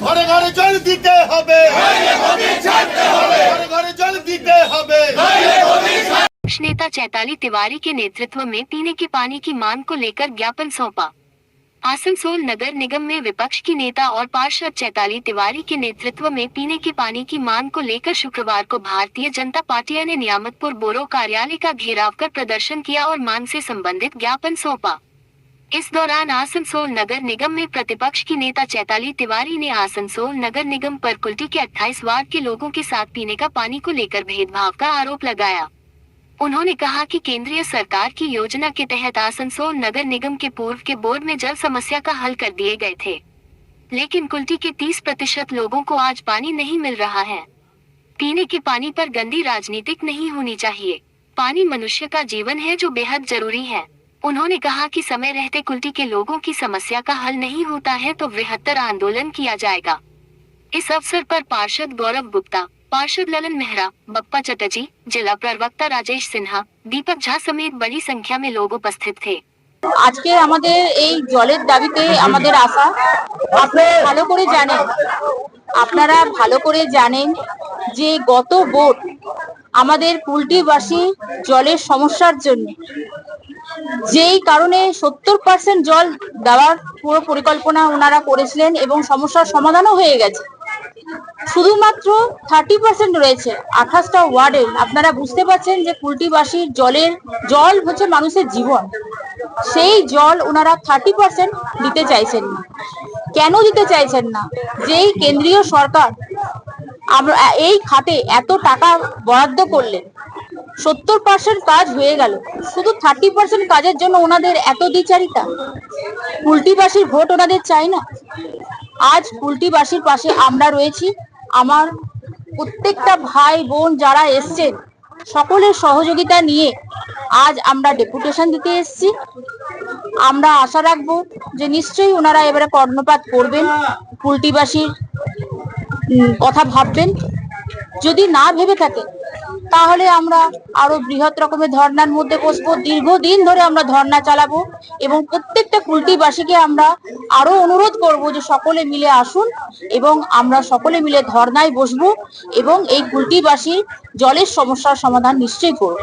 ঘরে ঘরে জল দিতে হবে, ঘরে घरे जल दीते হবে। नेता चैताली तिवारी के नेतृत्व में पीने के पानी की मांग को लेकर ज्ञापन सौंपा। आसनसोल नगर निगम में विपक्ष की नेता और पार्षद चैताली तिवारी के नेतृत्व में पीने के पानी की मांग को लेकर शुक्रवार को भारतीय जनता पार्टी ने नियामतपुर बोरो कार्यालय का घेराव कर प्रदर्शन किया और मांग से संबंधित ज्ञापन सौंपा। इस दौरान आसनसोल नगर निगम में प्रतिपक्ष की नेता चैताली तिवारी ने आसनसोल नगर निगम पर कुल्टी के 28 वार्ड के लोगों के साथ पीने का पानी को लेकर भेदभाव का आरोप लगाया। उन्होंने कहा कि केंद्रीय सरकार की योजना के तहत आसनसोल नगर निगम के पूर्व के बोर्ड में जल समस्या का हल कर दिए गए थे, लेकिन कुल्टी के 30% लोगों को आज पानी नहीं मिल रहा है। पीने के पानी पर गंदी राजनीतिक नहीं होनी चाहिए। पानी मनुष्य का जीवन है जो बेहद जरूरी है। उन्होंने कहा कि समय रहते कुल्टी के लोगों की समस्या का हल नहीं होता है तो बृहत्तर आंदोलन किया जाएगा। इस अवसर पर पार्षद गौरव गुप्ता, पार्षद ललन मेहरा, बप्पा चटर्जी, जिला प्रवक्ता राजेश सिन्हा, दीपक झा समेत बड़ी संख्या में लोग उपस्थित थे। আজকে আমাদের এই জলের দাবিতে আমাদের আশা, আপনারা ভালো করে জানেন যে গত ভোট আমাদের কুলটিবাসী জলের সমস্যার জন্য যেই কারণে 70% জল দেওয়ার পুরো পরিকল্পনা ওনারা করেছিলেন এবং সমস্যার সমাধানও হয়ে গেছে। শুধুমাত্র 30% রয়েছে 28টা ওয়ার্ডে। আপনারা বুঝতে পারছেন যে কুলটিবাসীর জল হচ্ছে মানুষের জীবন। সেই জল ওনারা 30% দিতে চাইছেন না। কেন দিতে চাইছেন না? যেই কেন্দ্রীয় সরকার আমরা এই খাতে এত টাকা বরাদ্দ করলেন, 70% কাজ হয়ে গেল, শুধু 30% কাজের জন্য ওনাদের এত দ্বিচারিতা। কুলটিবাসীর ভোট ওনাদের চাই না। আজ কুলটিবাসীর পাশে আমরা রয়েছি। আমার প্রত্যেকটা ভাই বোন যারা এসছেন সকলের সহযোগিতা নিয়ে আজ আমরা ডেপুটেশন দিতে এসেছি। আমরা আশা রাখবো যে নিশ্চয়ই ওনারা এবারে কর্ণপাত করবেন, কুলটিবাসীর কথা ভাববেন। যদি না ভেবে থাকে তাহলে আমরা আরো বৃহৎ রকমের ধর্নার মধ্যে বসবো। দীর্ঘদিন ধরে আমরা ধর্না চালাবো এবং প্রত্যেকটা কুলটিবাসীকে আমরা আরো অনুরোধ করব যে সকলে মিলে আসুন এবং আমরা সকলে মিলে ধর্নায় বসবো এবং এই কুলটিবাসীর জলের সমস্যার সমাধান নিশ্চয়ই করব।